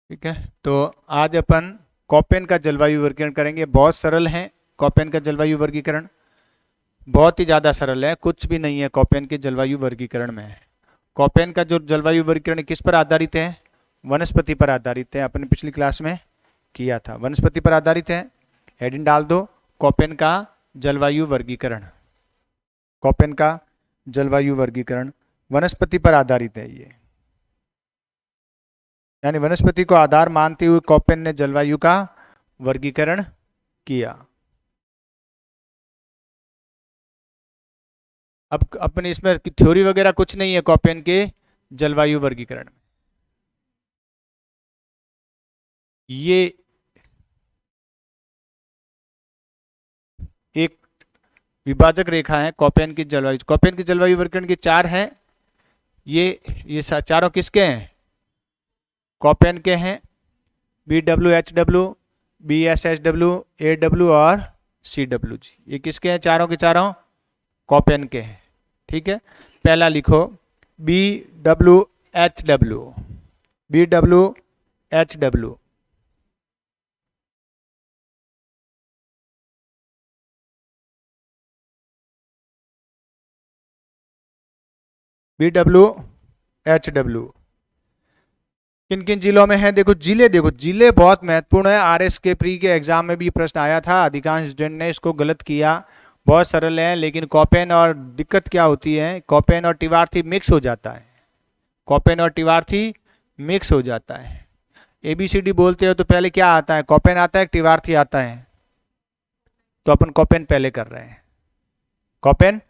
ठीक है, तो आज अपन कोपेन का जलवायु वर्गीकरण करेंगे। बहुत सरल है कोपेन का जलवायु वर्गीकरण, बहुत ही ज़्यादा सरल है, कुछ भी नहीं है कोपेन के जलवायु वर्गीकरण में। कोपेन का जो जलवायु वर्गीकरण किस पर आधारित है? वनस्पति पर आधारित है। अपने पिछली क्लास में किया था, वनस्पति पर आधारित है। हेडिंग डाल दो, कोपेन का जलवायु वर्गीकरण। कोपेन का जलवायु वर्गीकरण वनस्पति पर आधारित है ये, यानी वनस्पति को आधार मानते हुए कोपेन ने जलवायु का वर्गीकरण किया। अब अपने इसमें थ्योरी वगैरह कुछ नहीं है कोपेन के जलवायु वर्गीकरण में। ये एक विभाजक रेखा है कोपेन की जलवायु। कोपेन की जलवायु वर्गीकरण के चार हैं। ये चारों किसके हैं? कोपेन के हैं। BWHW, BSHW, AW और CWG, ये किसके हैं? चारों के चारों कोपेन के हैं। ठीक है, पहला लिखो BWHW, BWHW। BWHW किन किन जिलों में है? देखो जिले, देखो जिले बहुत महत्वपूर्ण है। RS के प्री के एग्जाम में भी प्रश्न आया था, अधिकांश स्टूडेंट ने इसको गलत किया। बहुत सरल है, लेकिन कोपेन और दिक्कत क्या होती है, कोपेन और टिवार्थी मिक्स हो जाता है। कोपेन और टिवार्थी मिक्स हो जाता है। ABCD बोलते हो तो पहले क्या आता है? कोपेन आता है, टिवार्थी आता है। तो अपन कोपेन पहले कर रहे हैं, कोपेन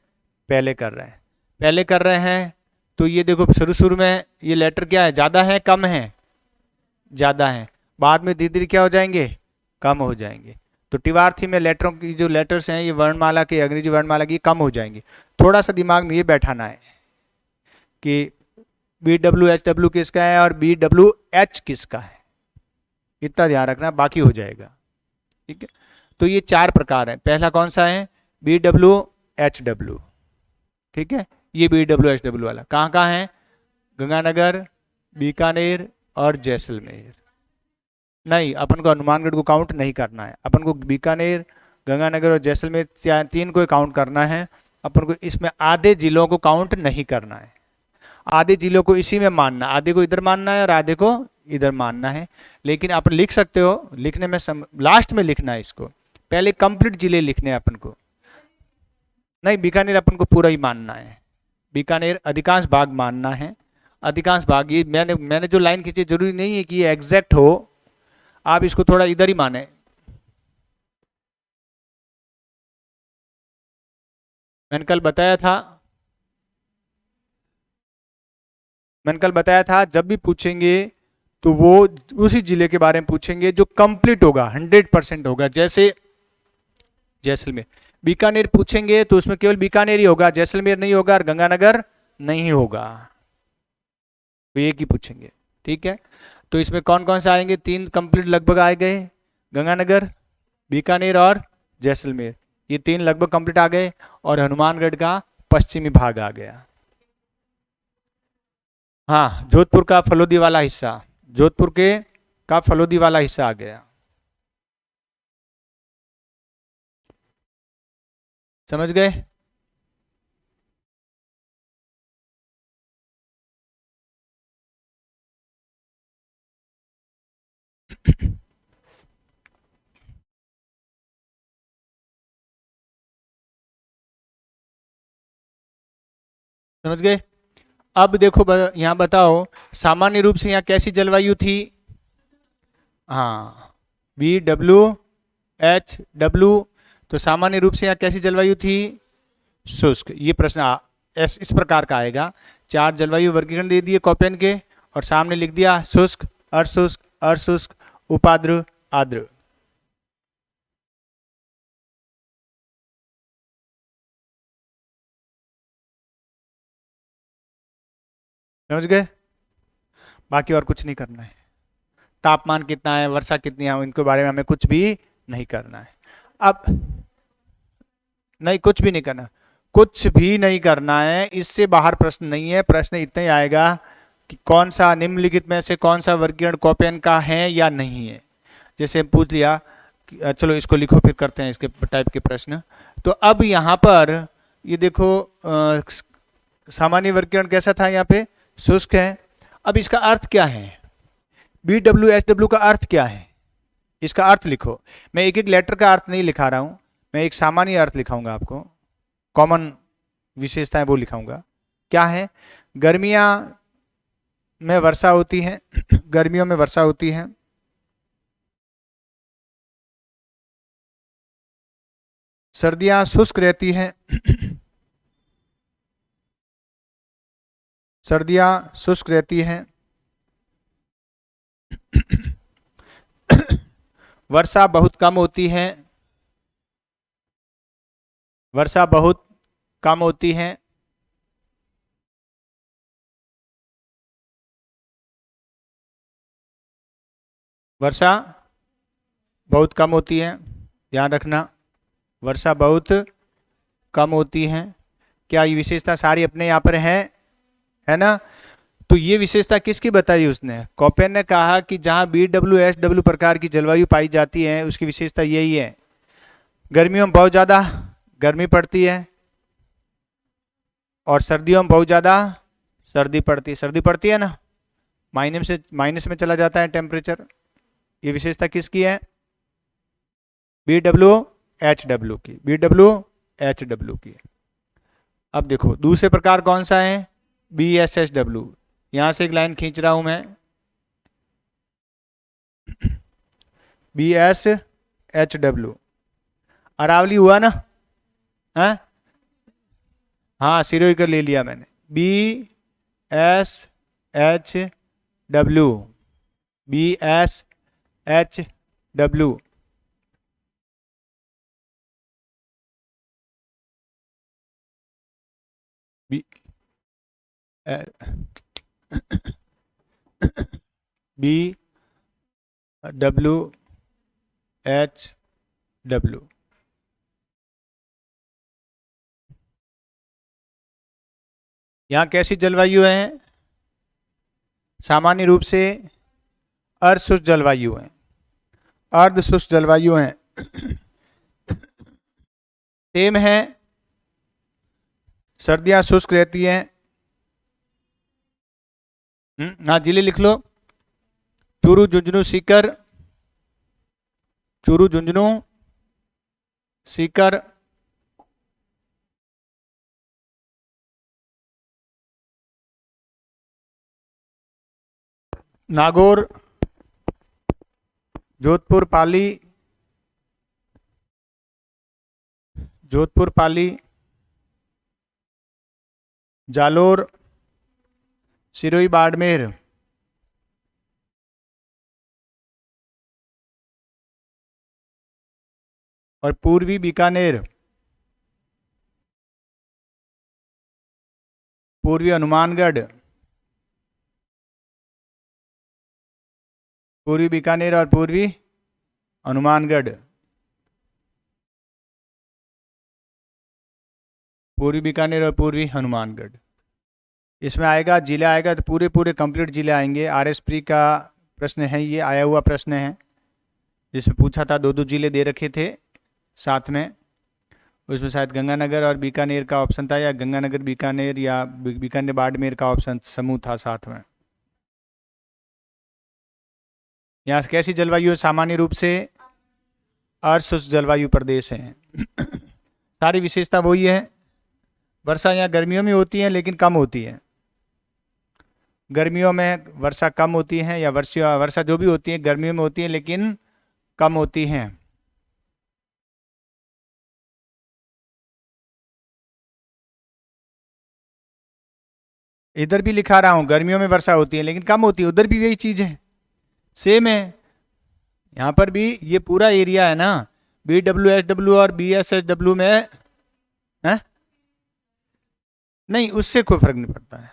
पहले कर रहे हैं, पहले कर रहे हैं। तो ये देखो शुरू शुरू में ये लेटर क्या है? ज़्यादा है कम है? ज़्यादा है। बाद में धीरे धीरे क्या हो जाएंगे? कम हो जाएंगे। तो टिवार्थी में लेटरों की जो लेटर्स हैं ये वर्णमाला के, अंग्रेजी वर्णमाला की, कम हो जाएंगे। थोड़ा सा दिमाग में ये बैठाना है कि BWHW किसका है और BWH किसका है, इतना ध्यान रखना, बाकी हो जाएगा। ठीक है, तो ये चार प्रकार है। पहला कौन सा है? BWHW। ठीक है, ये BWHW वाला कहाँ कहाँ है? गंगानगर, बीकानेर और जैसलमेर। नहीं, अपन को हनुमानगढ़ को काउंट नहीं करना है। अपन को बीकानेर, गंगानगर और जैसलमेर तीन को काउंट करना है। अपन को इसमें आधे जिलों को काउंट नहीं करना है। आधे जिलों को इसी में मानना, आधे को इधर मानना है और आधे को इधर मानना है। लेकिन आप लिख सकते हो, लिखने में लास्ट में लिखना है इसको, पहले कंप्लीट जिले लिखने हैं अपन को। नहीं, बीकानेर अपन को पूरा ही मानना है, बीकानेर अधिकांश भाग मानना है, अधिकांश भाग। ये मैंने जो लाइन खींची, जरूरी नहीं है कि ये एग्जैक्ट हो, आप इसको थोड़ा इधर ही माने। मैंने कल बताया था, जब भी पूछेंगे तो वो उसी जिले के बारे में पूछेंगे जो कंप्लीट होगा, 100% होगा। जैसे जैसलमेर, बीकानेर पूछेंगे तो उसमें केवल बीकानेर ही होगा, जैसलमेर नहीं होगा और गंगानगर नहीं होगा, तो एक ही पूछेंगे। ठीक है, तो इसमें कौन कौन से आएंगे? तीन कंप्लीट लगभग आ गए, गंगानगर, बीकानेर और जैसलमेर, ये तीन लगभग कंप्लीट आ गए। और हनुमानगढ़ का पश्चिमी भाग आ गया। हाँ, जोधपुर का फलोदी वाला हिस्सा, जोधपुर के का फलोदी वाला हिस्सा आ गया। समझ गए? समझ गए? अब देखो यहाँ बताओ, सामान्य रूप से यहाँ कैसी जलवायु थी? हाँ, BWHW। तो सामान्य रूप से यहाँ कैसी जलवायु थी? शुष्क। ये प्रश्न इस प्रकार का आएगा। चार जलवायु वर्गीकरण दे दिए कोपेन के और सामने लिख दिया शुष्क, अशुष्क, अशुष्क, उपाद्र, आद्र। समझ गए? बाकी और कुछ नहीं करना है। तापमान कितना है, वर्षा कितनी है, इनके बारे में हमें कुछ भी नहीं करना है। अब नहीं, कुछ भी नहीं करना, कुछ भी नहीं करना है। इससे बाहर प्रश्न नहीं है। प्रश्न इतना ही आएगा, कि कौन सा निम्नलिखित में से कौन सा वर्गीकरण कोपेन का है या नहीं है। जैसे पूछ लिया, चलो इसको लिखो फिर करते हैं इसके टाइप के प्रश्न। तो अब यहाँ पर ये देखो सामान्य वर्गीकरण कैसा था, यहाँ पे शुष्क है। अब इसका अर्थ क्या है, BWHW का अर्थ क्या है, इसका अर्थ लिखो। मैं एक एक लेटर का अर्थ नहीं लिखा रहा हूँ, मैं एक सामान्य अर्थ लिखाऊंगा आपको, कॉमन विशेषताएं वो लिखाऊंगा। क्या है, गर्मियां में वर्षा होती है, गर्मियों में वर्षा होती है। सर्दियां शुष्क रहती हैं, सर्दियां शुष्क रहती हैं। वर्षा बहुत कम होती है, वर्षा बहुत कम होती है। वर्षा बहुत कम होती है, ध्यान रखना, वर्षा बहुत कम होती है। क्या ये विशेषता सारी अपने यहाँ पर है ना। तो ये विशेषता किसकी बताई उसने, कोपेन ने कहा कि जहां BWHW प्रकार की जलवायु पाई जाती है उसकी विशेषता यही है, गर्मियों में बहुत ज्यादा गर्मी पड़ती है और सर्दियों में बहुत ज्यादा सर्दी पड़ती है ना, माइनस में चला जाता है टेम्परेचर। ये विशेषता किसकी है, BWHW की। अब देखो दूसरे प्रकार कौन सा है, BSHW। यहां से एक लाइन खींच रहा हूं मैं, BSHW। अरावली हुआ ना, है हाँ, सिरोही का ले लिया मैंने, BSHW। BWHW। यहाँ कैसी जलवायु है, सामान्य रूप से अर्धशुष्क जलवायु है, अर्धशुष्क जलवायु है। सेम है, सर्दियां शुष्क रहती हैं। हाँ, जिले लिख लो, चूरू, झुंझुनू, सीकर, चूरू, झुंझुनू, सीकर, नागौर, जोधपुर, पाली, जालोर, सिरोही, बाड़मेर, और पूर्वी बीकानेर, पूर्वी हनुमानगढ़, पूर्वी बीकानेर और पूर्वी हनुमानगढ़, पूर्वी बीकानेर और पूर्वी हनुमानगढ़। इसमें आएगा जिला आएगा तो पूरे कंप्लीट जिले आएंगे। RS प्री का प्रश्न है, ये आया हुआ प्रश्न है जिसमें पूछा था, दो जिले दे रखे थे साथ में, उसमें शायद गंगानगर और बीकानेर का ऑप्शन था, या गंगानगर बीकानेर या बीकानेर बाड़मेर का ऑप्शन समूह था साथ में। यहाँ कैसी जलवायु है, सामान्य रूप से अर्धशुष्क जलवायु प्रदेश है। सारी विशेषता वही है, वर्षा यहाँ गर्मियों में होती है लेकिन कम होती है, गर्मियों में वर्षा कम होती है, या वर्षा जो भी होती है गर्मियों में होती है लेकिन कम होती हैं। इधर भी लिखा रहा हूं, गर्मियों में वर्षा होती है लेकिन कम होती है, उधर भी यही चीज है, सेम है। यहां पर भी ये पूरा एरिया है ना, BWHW और BSHW में है नहीं, उससे कोई फर्क नहीं पड़ता है,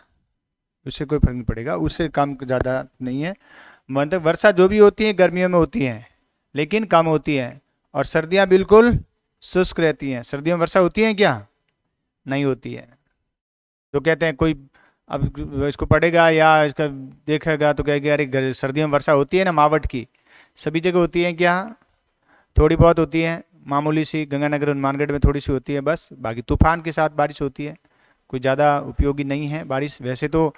उससे कोई फर्क नहीं पड़ेगा, उससे कम ज़्यादा नहीं है। मतलब वर्षा जो भी होती है गर्मियों में होती है लेकिन कम होती है, और सर्दियां बिल्कुल शुष्क रहती हैं। सर्दियों में वर्षा होती है क्या, नहीं होती है। तो कहते हैं कोई अब इसको पढ़ेगा या इसका देखेगा तो कहेगा अरे सर्दियों में वर्षा होती है ना मावठ की, सभी जगह होती है क्या? थोड़ी बहुत होती है, मामूली सी, गंगानगर हनुमानगढ़ में थोड़ी सी होती है बस, बाकी तूफान के साथ बारिश होती है, कोई ज़्यादा उपयोगी नहीं है बारिश। वैसे तो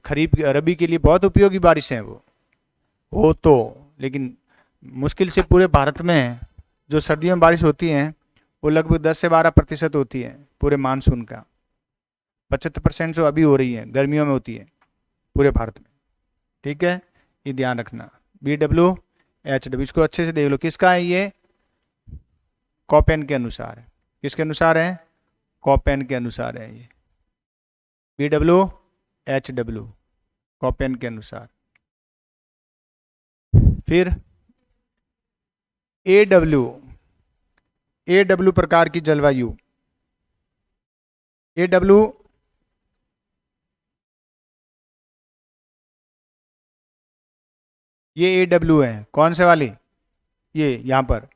खरीफ रबी के लिए बहुत उपयोगी बारिश है वो हो तो, लेकिन मुश्किल से पूरे भारत में जो सर्दियों में बारिश होती है वो लगभग 10 से 12% होती है पूरे मानसून का। 75% जो अभी हो रही है गर्मियों में होती है पूरे भारत में। ठीक है, ये ध्यान रखना। BWHW इसको अच्छे से देख लो, किसका है ये? कॉपेन के अनुसार है। किसके अनुसार है? कॉपेन के अनुसार है ये BWHW, कॉपेन के अनुसार। फिर AW प्रकार की जलवायु। AW ये AW है, कौन से वाली? ये यहां पर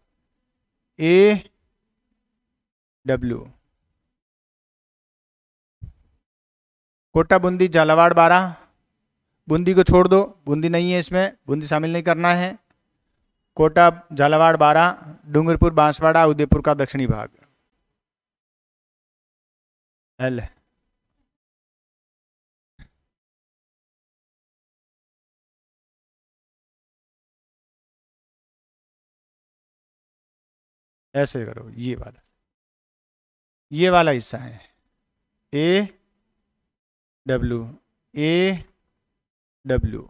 AW, कोटा, बूंदी, झालावाड़, बारां। बूंदी को छोड़ दो, बूंदी नहीं है इसमें, बूंदी शामिल नहीं करना है। कोटा, झालावाड़, बारां, डूंगरपुर, बांसवाड़ा, उदयपुर का दक्षिणी भाग। L ऐसे करो, ये वाला हिस्सा है AW, AW।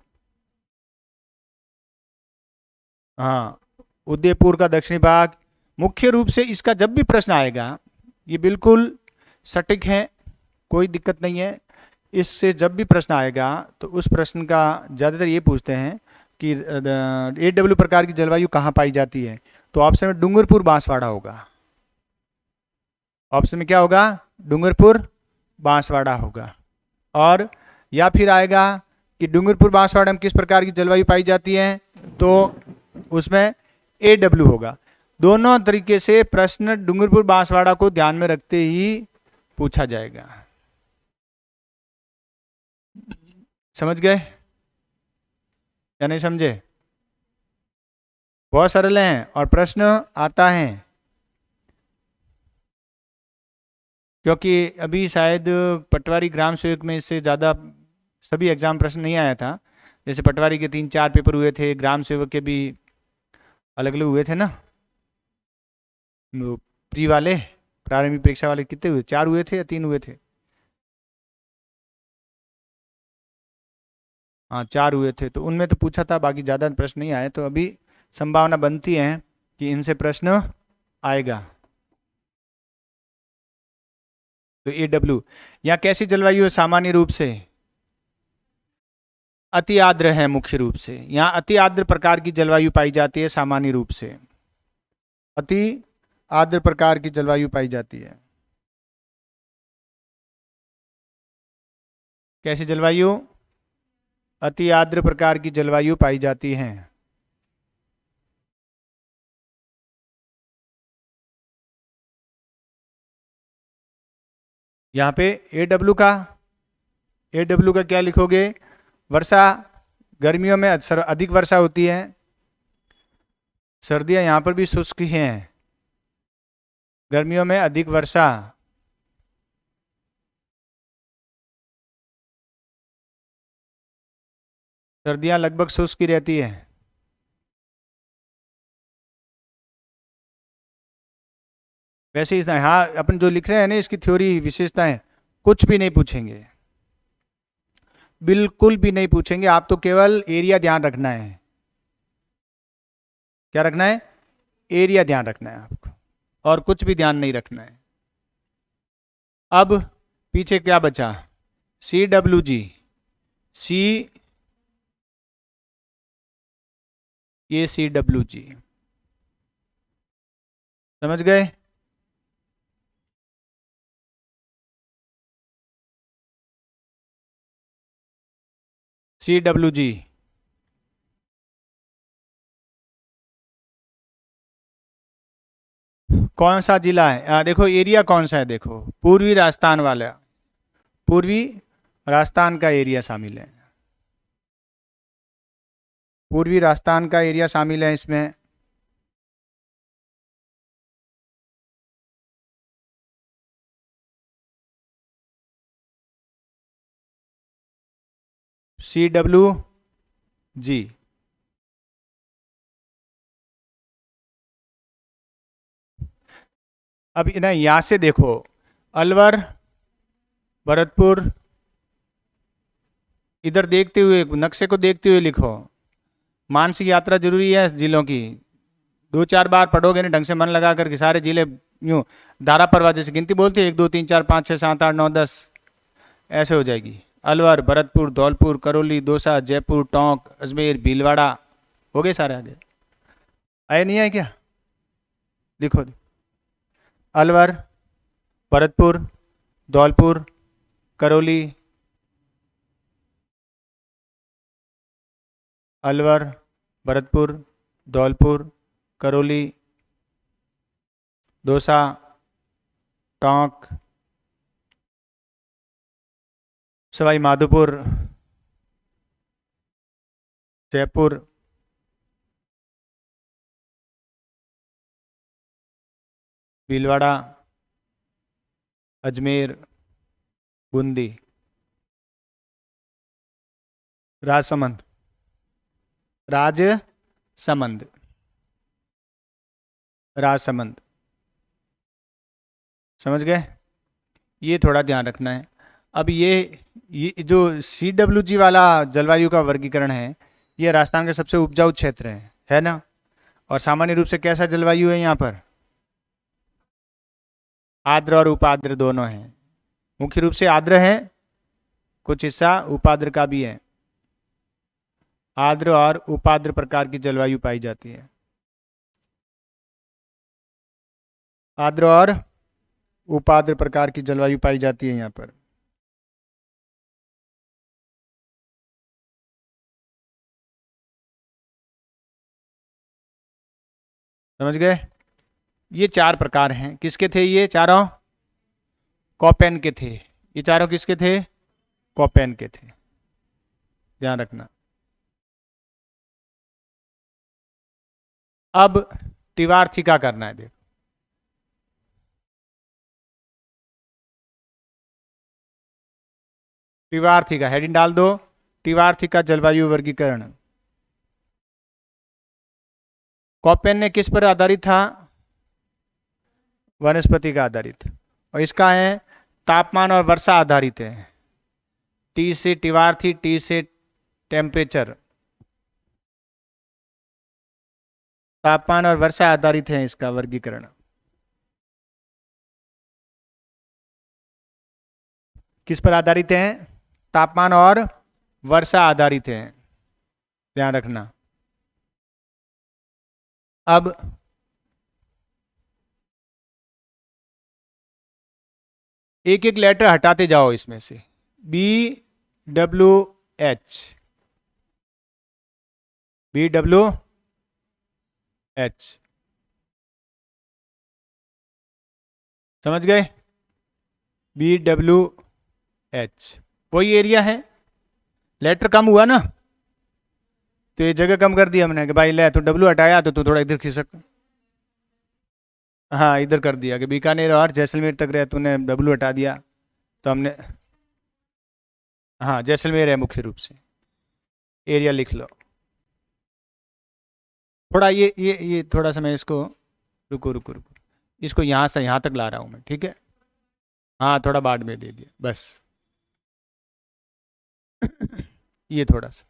हाँ, उदयपुर का दक्षिणी भाग। मुख्य रूप से इसका जब भी प्रश्न आएगा ये बिल्कुल सटीक है, कोई दिक्कत नहीं है। इससे जब भी प्रश्न आएगा तो उस प्रश्न का ज़्यादातर ये पूछते हैं कि AW प्रकार की जलवायु कहाँ पाई जाती है, तो ऑप्शन में डूंगरपुर, बांसवाड़ा होगा। ऑप्शन में क्या होगा? डूंगरपुर, बांसवाड़ा होगा। और या फिर आएगा कि डूंगरपुर, बांसवाड़ा में किस प्रकार की जलवायु पाई जाती है, तो उसमें AW होगा। दोनों तरीके से प्रश्न डूंगरपुर, बांसवाड़ा को ध्यान में रखते ही पूछा जाएगा। समझ गए या नहीं समझे? बहुत सरल हैं और प्रश्न आता है, क्योंकि अभी शायद पटवारी ग्राम सेवक में इससे ज़्यादा सभी एग्जाम प्रश्न नहीं आया था। जैसे पटवारी के 3-4 पेपर हुए थे, ग्राम सेवक के भी अलग अलग हुए थे ना, प्री वाले, प्रारंभिक परीक्षा वाले कितने हुए? 4 हुए थे या 3 हुए थे? हाँ 4 हुए थे, तो उनमें तो पूछा था, बाकी ज़्यादा प्रश्न नहीं आए। तो अभी संभावना बनती है कि इनसे प्रश्न आएगा। तो AW यहाँ कैसी जलवायु है? सामान्य रूप से अति आर्द्र है। मुख्य रूप से यहाँ अति आर्द्र प्रकार की जलवायु पाई जाती है। सामान्य रूप से अति आर्द्र प्रकार की जलवायु पाई जाती है। कैसी जलवायु? अति आर्द्र प्रकार की जलवायु पाई जाती है। यहाँ पे AW का क्या लिखोगे? वर्षा, गर्मियों में अधिक वर्षा होती है, सर्दियां यहाँ पर भी शुष्क हैं। गर्मियों में अधिक वर्षा, सर्दियां लगभग शुष्क ही रहती है। वैसे ही हाँ, अपन जो लिख रहे हैं ना इसकी थ्योरी विशेषताएं कुछ भी नहीं पूछेंगे, बिल्कुल भी नहीं पूछेंगे। आप तो केवल एरिया ध्यान रखना है। क्या रखना है? एरिया ध्यान रखना है आपको, और कुछ भी ध्यान नहीं रखना है। अब पीछे क्या बचा? CWG, ये CWG, समझ गए? CWG कौन सा जिला है? देखो एरिया कौन सा है, देखो पूर्वी राजस्थान वाला, पूर्वी राजस्थान का एरिया शामिल है, पूर्वी राजस्थान का एरिया शामिल है इसमें। CWG। अब ना यहां से देखो, अलवर, भरतपुर, इधर देखते हुए, नक्शे को देखते हुए लिखो। मानसिक यात्रा जरूरी है जिलों की, 2-4 बार पढ़ोगे ना ढंग से मन लगा करके सारे जिले, यूं धारा प्रवाह जैसे गिनती बोलती है, 1 2 3 4 5 6 7 8 9 10, ऐसे हो जाएगी। अलवर, भरतपुर, धौलपुर, करौली, दौसा, जयपुर, टोंक, अजमेर, भीलवाड़ा, हो गए सारे आगे। आए नहीं आए क्या? लिखो, अलवर, भरतपुर, धौलपुर, करौली, अलवर, भरतपुर, धौलपुर, करौली, दौसा, टोंक, सवाई माधोपुर, जयपुर, भीलवाड़ा, अजमेर, बूंदी, राजसमंद, राजसमंद, राजसमंद, समझ गए? ये थोड़ा ध्यान रखना है। अब ये जो CWG वाला जलवायु का वर्गीकरण है, ये राजस्थान का सबसे उपजाऊ क्षेत्र है ना? और सामान्य रूप से कैसा जलवायु है यहाँ पर? आर्द्र और उपाद्र दोनों हैं। मुख्य रूप से आर्द्र है, कुछ हिस्सा उपाद्र का भी है। आर्द्र और उपाद्र प्रकार की जलवायु पाई जाती है। आर्द्र और उपाद्र प्रकार की जलवायु पाई जाती है यहाँ पर। समझ गए? ये 4 प्रकार हैं। किसके थे ये चारों? कोपेन के थे। ये चारों किसके थे? कोपेन के थे, ध्यान रखना। अब तिवार्थी का करना है, देखो। तिवार्थी का हेडिंग डाल दो, तिवार्थी का जलवायु वर्गीकरण। कोपेन ने किस पर आधारित था? वनस्पति का आधारित। और इसका है तापमान और वर्षा आधारित है। टी से तिवार्थी, टी से टेम्परेचर, तापमान और वर्षा आधारित है इसका वर्गीकरण। किस पर आधारित है? तापमान और वर्षा आधारित है, ध्यान रखना। अब एक एक लेटर हटाते जाओ इसमें से। BWH, BWH, समझ गए? BWH वही एरिया है। लेटर कम हुआ ना, तो ये जगह कम कर दी हमने कि भाई ले, तो W हटाया तो तू थोड़ा इधर खिसक। हाँ, इधर कर दिया कि बीकानेर और जैसलमेर तक रहे, तूने W हटा दिया, तो हमने, हाँ जैसलमेर है मुख्य रूप से। एरिया लिख लो थोड़ा। ये थोड़ा सा मैं इसको, रुको रुको रुको, इसको यहाँ से यहाँ तक ला रहा हूँ मैं, ठीक है? हाँ, थोड़ा बाढ़ में ले लिया बस। ये थोड़ा सा,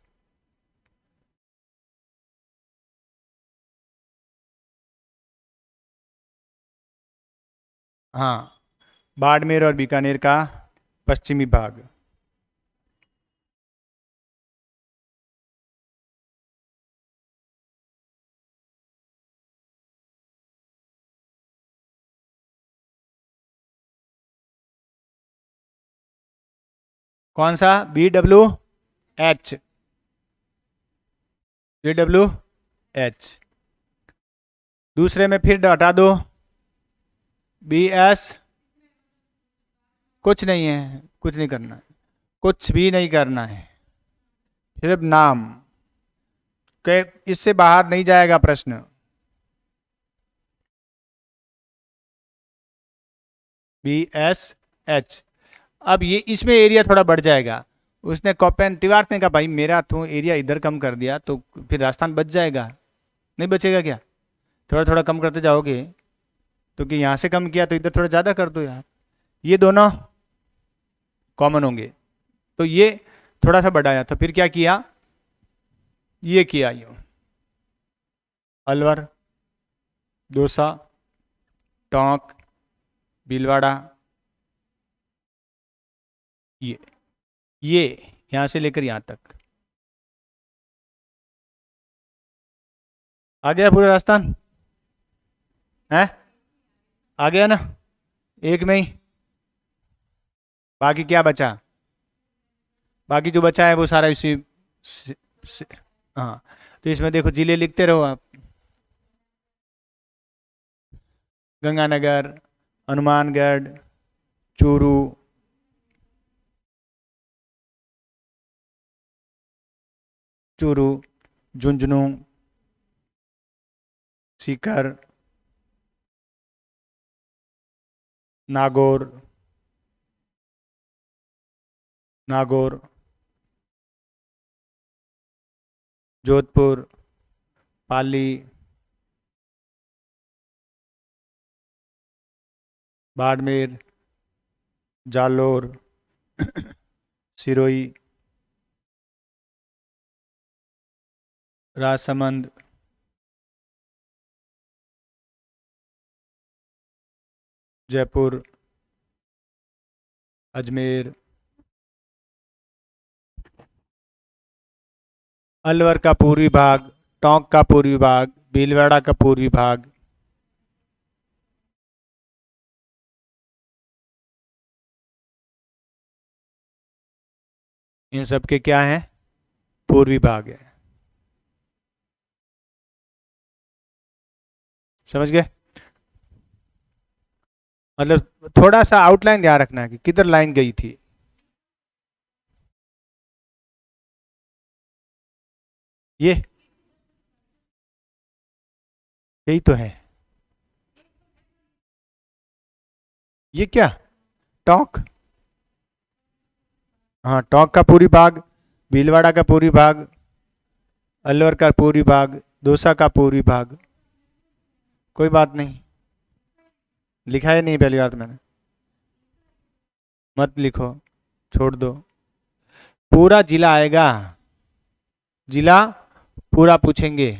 हाँ, बाड़मेर और बीकानेर का पश्चिमी भाग। कौन सा? BWH, BWH। दूसरे में फिर हटा दो, BS, कुछ नहीं है, कुछ नहीं करना है। कुछ भी नहीं करना है, सिर्फ नाम के, इससे बाहर नहीं जाएगा प्रश्न। BSH। अब ये इसमें एरिया थोड़ा बढ़ जाएगा। उसने कॉपेन तिवार्थ ने कहा भाई मेरा तो एरिया इधर कम कर दिया तो फिर राजस्थान बच जाएगा, नहीं बचेगा क्या? थोड़ा थोड़ा कम करते जाओगे, तो कि यहाँ से कम किया तो इधर थोड़ा ज़्यादा कर दो यार, ये दोनों कॉमन होंगे। तो ये थोड़ा सा बढ़ाया, तो फिर क्या किया, ये किया यूँ, अलवर, दौसा, टोंक, भीलवाड़ा, ये यहाँ से लेकर यहाँ तक आ गया पूरा राजस्थान है, आ गया ना एक में ही। बाकी क्या बचा, बाकी जो बचा है वो सारा इसी हाँ। तो इसमें देखो जिले लिखते रहो आप, गंगानगर, हनुमानगढ़, चूरू, चूरू, झुंझुनू, सीकर, नागौर, नागौर, जोधपुर, पाली, बाड़मेर, जालोर, सिरोही, राजसमंद, जयपुर, अजमेर, अलवर का पूर्वी भाग, टोंक का पूर्वी भाग, भीलवाड़ा का पूर्वी भाग, इन सब के क्या हैं, पूर्वी भाग है। समझ गए? मतलब थोड़ा सा आउटलाइन ध्यान रखना है कि किधर लाइन गई थी। ये यही तो है, ये क्या, टोंक, हाँ टोंक का पूरी भाग, भीलवाड़ा का पूरी भाग, अलवर का पूरी भाग, दौसा का पूरी भाग। कोई बात नहीं, लिखा है नहीं पहली बात मैंने, मत लिखो, छोड़ दो। पूरा जिला आएगा, जिला पूरा पूछेंगे,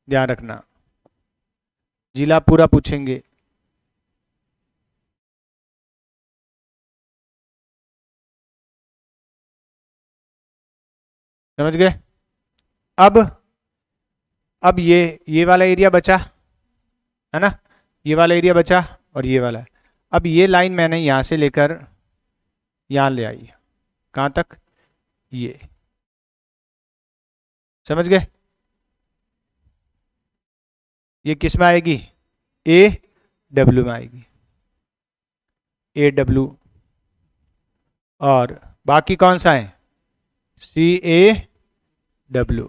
ध्यान रखना, जिला पूरा पूछेंगे। समझ गए? अब अब ये वाला एरिया बचा है ना, ये वाला एरिया बचा और ये वाला। अब ये लाइन मैंने यहां से लेकर यहां ले आई, कहां तक, ये। समझ गए? ये किस में आएगी, AW में आएगी, AW। और बाकी कौन सा है, CAW,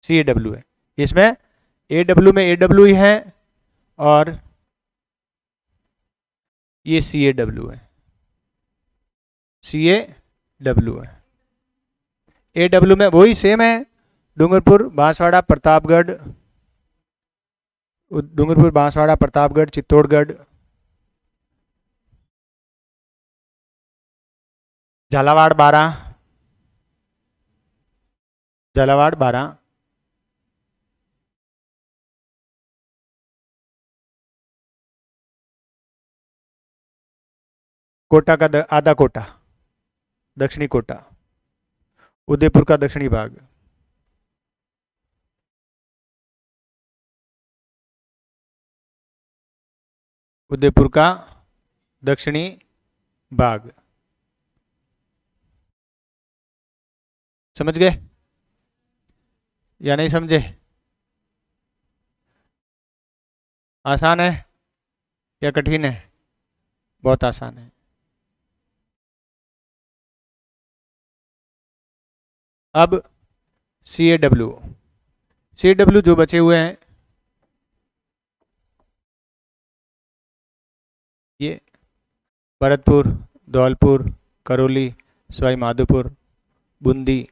CAW है इसमें, AW में AW ही है और ये CAW है, CAW है। AW में वही सेम है, डूंगरपुर, बांसवाड़ा, प्रतापगढ़, डूंगरपुर, बांसवाड़ा, प्रतापगढ़, चित्तौड़गढ़, झालावाड़ 12, झालावाड़ 12, कोटा का आधा कोटा, दक्षिणी कोटा, उदयपुर का दक्षिणी भाग, उदयपुर का दक्षिणी भाग। समझ गए या नहीं समझे? आसान है या कठिन है? बहुत आसान है। अब CAW जो बचे हुए हैं ये भरतपुर, धौलपुर, करौली, सवाई माधोपुर, बूंदी,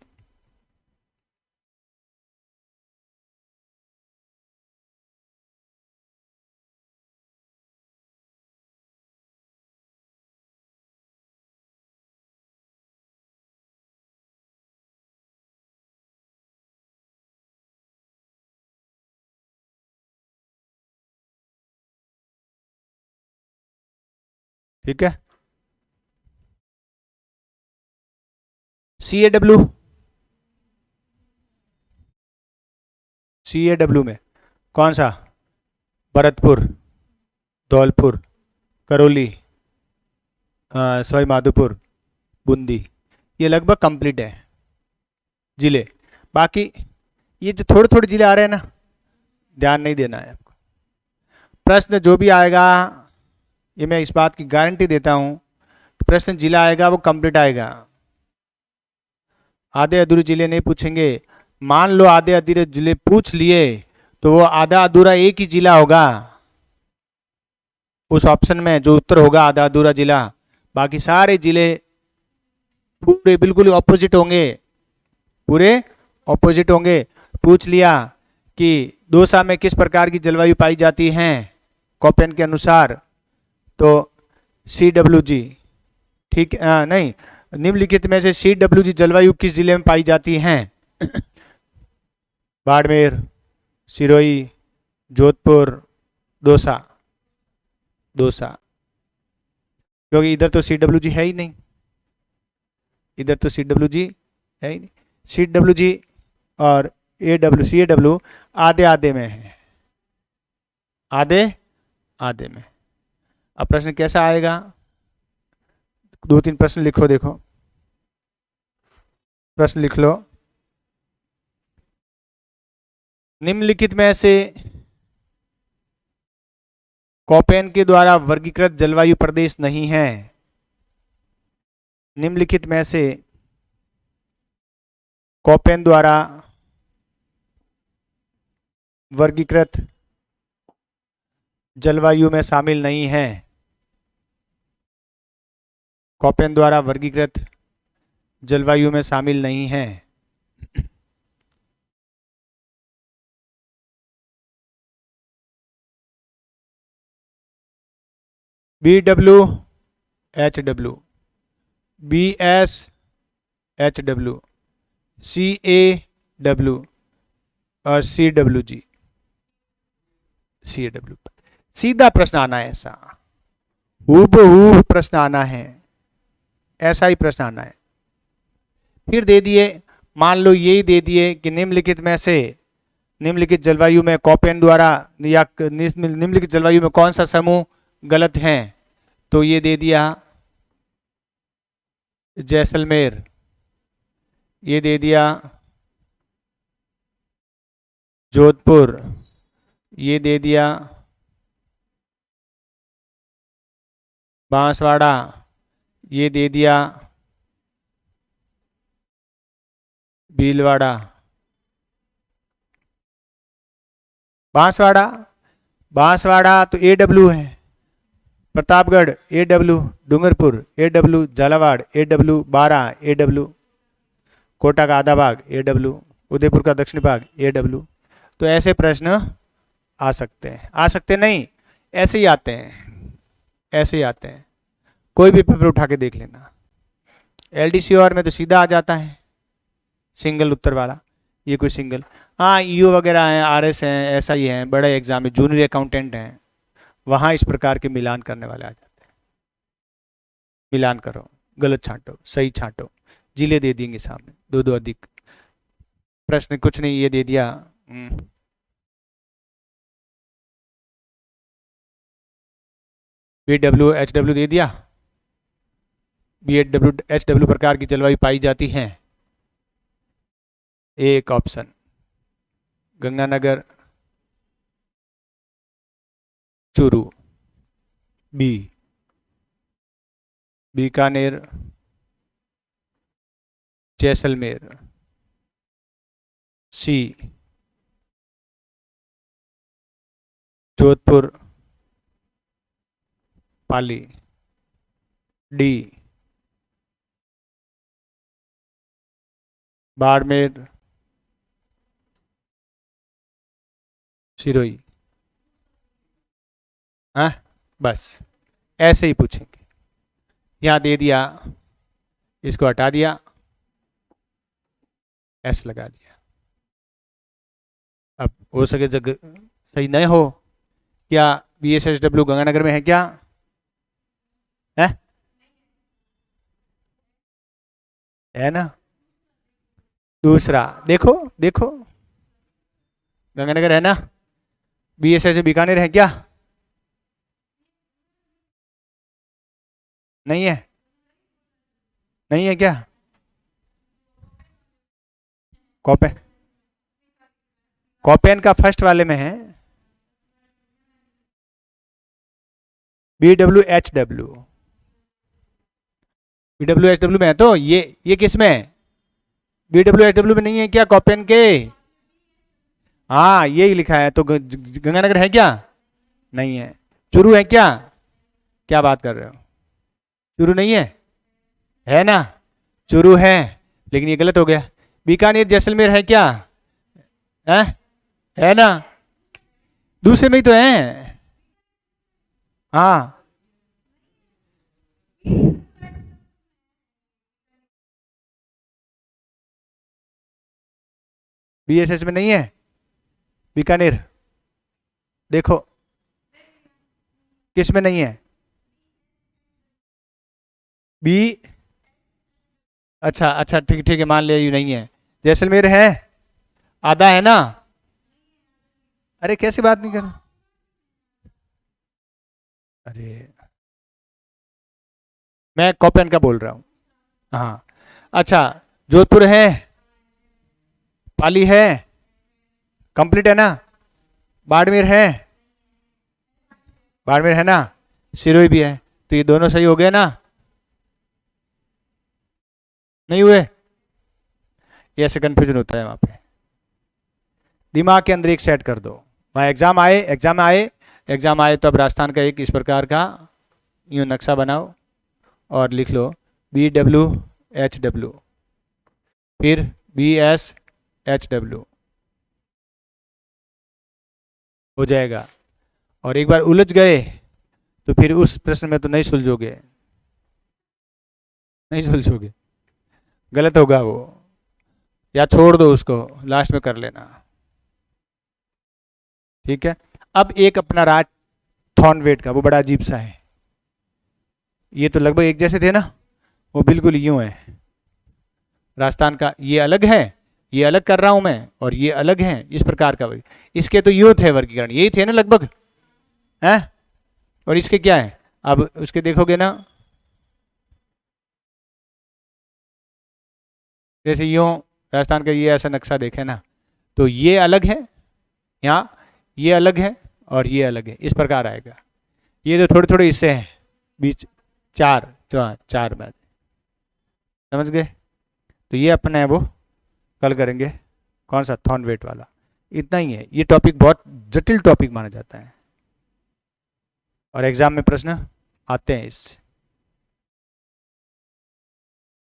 ठीक है। CAW में कौन सा? भरतपुर, धौलपुर, करौली, सवाई माधोपुर, बूंदी, ये लगभग कंप्लीट है जिले। बाकी ये जो थोड़े थोड़े जिले आ रहे हैं ना, ध्यान नहीं देना है आपको। प्रश्न जो भी आएगा, ये मैं इस बात की गारंटी देता हूं, प्रश्न जिला आएगा वो कंप्लीट आएगा। आधे अधूरे जिले नहीं पूछेंगे। मान लो आधे अधूरे जिले पूछ लिए तो वो आधा अधूरा एक ही जिला होगा उस ऑप्शन में, जो उत्तर होगा आधा अधूरा जिला। बाकी सारे जिले पूरे बिल्कुल ऑपोजिट होंगे, पूरे ऑपोजिट होंगे। पूछ लिया कि दौसा में किस प्रकार की जलवायु पाई जाती है कोपेन के अनुसार, तो CWG, ठीक नहीं, निम्नलिखित में से CWG जलवायु किस जिले में पाई जाती हैं? बाड़मेर, सिरोही, जोधपुर, दौसा। क्योंकि इधर तो CWG है ही नहीं, इधर तो CWG है ही नहीं। CWG और CAW आधे आधे में है, आधे आधे में। अब प्रश्न कैसा आएगा? 2-3 प्रश्न लिखो, देखो प्रश्न लिख लो। निम्नलिखित में से कोपेन के द्वारा वर्गीकृत जलवायु प्रदेश नहीं है। निम्नलिखित में से कोपेन द्वारा वर्गीकृत जलवायु में शामिल नहीं है। कोपेन द्वारा वर्गीकृत जलवायु में शामिल नहीं है। BWHW, BSHW, CAW और CWG। सीधा प्रश्न आना है, ऐसा हूबहू प्रश्न आना है, ऐसा ही प्रश्न आना है। फिर दे दिए, मान लो यही दे दिए कि निम्नलिखित में से, निम्नलिखित जलवायु में कोपेन द्वारा या निम्नलिखित जलवायु में कौन सा समूह गलत है, तो ये दे दिया जैसलमेर, ये दे दिया जोधपुर, ये दे दिया बांसवाड़ा, ये दे दिया भीलवाड़ा। बांसवाड़ा तो AW है, Pratapgarh AW, Dungarpur AW, Jhalawar AW, बारा AW, कोटा का आधा भाग AW, उदयपुर का दक्षिणी भाग AW। तो ऐसे प्रश्न आ सकते हैं, आ सकते नहीं, ऐसे ही आते हैं, ऐसे ही आते हैं। कोई भी पेपर उठा के देख लेना। LDCOR में तो सीधा आ जाता है सिंगल उत्तर वाला, ये कोई सिंगल। हाँ, EO वगैरह हैं, RS हैं, SI हैं, बड़े एग्जाम में जूनियर अकाउंटेंट हैं, वहां इस प्रकार के मिलान करने वाले आ जाते हैं। मिलान करो, गलत छांटो, सही छांटो, जिले दे देंगे सामने, दो अधिक। प्रश्न कुछ नहीं, ये दे दिया। BWHW दे दिया, BHW प्रकार की जलवायु पाई जाती है। एक ऑप्शन गंगानगर, चूरू, बीकानेर, जैसलमेर, सी जोधपुर, पाली, डी बाड़मेर, सिरोही। हाँ, बस ऐसे ही पूछेंगे। यहां दे दिया, इसको हटा दिया, एस लगा दिया। अब हो सके जगह सही नहीं हो, क्या BSHW गंगानगर में है क्या? है ना? दूसरा देखो देखो, गंगानगर है ना? BSH बीकानेर है क्या? नहीं है? नहीं है क्या? कॉपेन, कॉपेन का फर्स्ट वाले में है BWHW, BWHW में है। तो ये किस में है? BWHW में नहीं है क्या कॉपेन के? हाँ यही लिखा है। तो गंगानगर है क्या? नहीं है। चुरू है क्या? क्या बात कर रहे हो, चुरू नहीं है? है ना, चुरू है, लेकिन ये गलत हो गया। बीकानेर जैसलमेर है क्या? है ना? दूसरे में ही तो है। हाँ BSH में नहीं है बीकानेर। देखो किस में नहीं है? बी, अच्छा अच्छा ठीक ठीक है, मान लिया ये नहीं है। जैसलमेर है, आधा है ना? अरे कैसी बात नहीं कर रहे? अरे मैं कॉपेन का बोल रहा हूं। हाँ अच्छा, जोधपुर है, पाली है, कंप्लीट है ना? बाड़मेर है, बाड़मेर है ना? सिरोही भी है। तो ये दोनों सही हो गए ना? नहीं हुए? ये ऐसे कंफ्यूजन होता है वहां पे। दिमाग के अंदर एक सेट कर दो, वहां एग्जाम आए, एग्जाम आए, एग्जाम आए तो अब राजस्थान का एक इस प्रकार का यूं नक्शा बनाओ और लिख लो BWHW, फिर BSHW हो जाएगा। और एक बार उलझ गए तो फिर उस प्रश्न में तो नहीं सुलझोगे, नहीं सुलझोगे, गलत होगा वो, या छोड़ दो उसको, लास्ट में कर लेना। ठीक है। अब एक अपना राज थॉर्नवेट का, वो बड़ा अजीब सा है। ये तो लगभग एक जैसे थे ना, वो बिल्कुल यूं है। राजस्थान का ये अलग है, ये अलग कर रहा हूं मैं, और ये अलग है, इस प्रकार का। इसके तो यूं थे वर्गीकरण, यही थे ना लगभग, हैं? और इसके क्या है? अब उसके देखोगे ना, जैसे यूं राजस्थान का ये ऐसा नक्शा देखे ना, तो ये अलग है, यहाँ ये अलग है, और ये अलग है, इस प्रकार आएगा। ये जो थोड़े थोड़े हिस्से हैं बीच, चार चार बात, समझ गए? तो ये अपना है वो, कल करेंगे। कौन सा? थॉर्नवेट वाला। इतना ही है। ये टॉपिक बहुत जटिल टॉपिक माना जाता है और एग्जाम में प्रश्न आते हैं इससे।